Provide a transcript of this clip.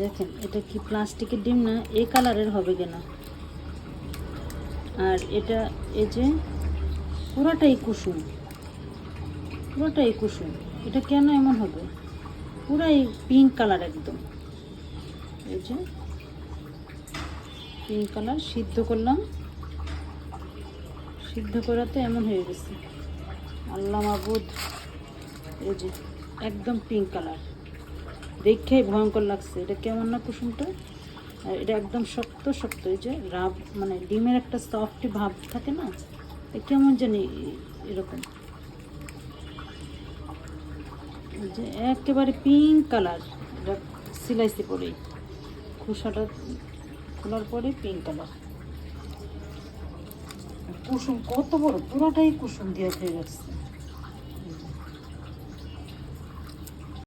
দেখেন এটা কি প্লাস্টিকের ডিম না, এই কালারের হবে কিনা। আর এটা এই যে পুরোটাই কুসুম, পুরোটাই কুসুম। এটা কেন এমন হবে? পুরাই পিঙ্ক কালার একদম। এই যে পিঙ্ক কালার, সিদ্ধ করলাম, সিদ্ধ করাতে এমন হয়ে গেছে। আল্লাহ মাবুদ, এই যে একদম পিঙ্ক কালার, দেখেই ভয়ঙ্কর লাগছে। এটা কেমন না কুসুমটা, আর এটা একদম শক্ত শক্ত। এই যে রাব মানে ডিমের একটা সফট ভাব থাকে না, কেমন জানি এরকম। এই যে একেবারে পিঙ্ক কালার, এটা সিলাইসি পরেই, খোসাটা খোলার পরে পিঙ্ক কালার। কুসুম কত বড়, পুরোটাই কুসুম দিয়ে হয়ে গেছে।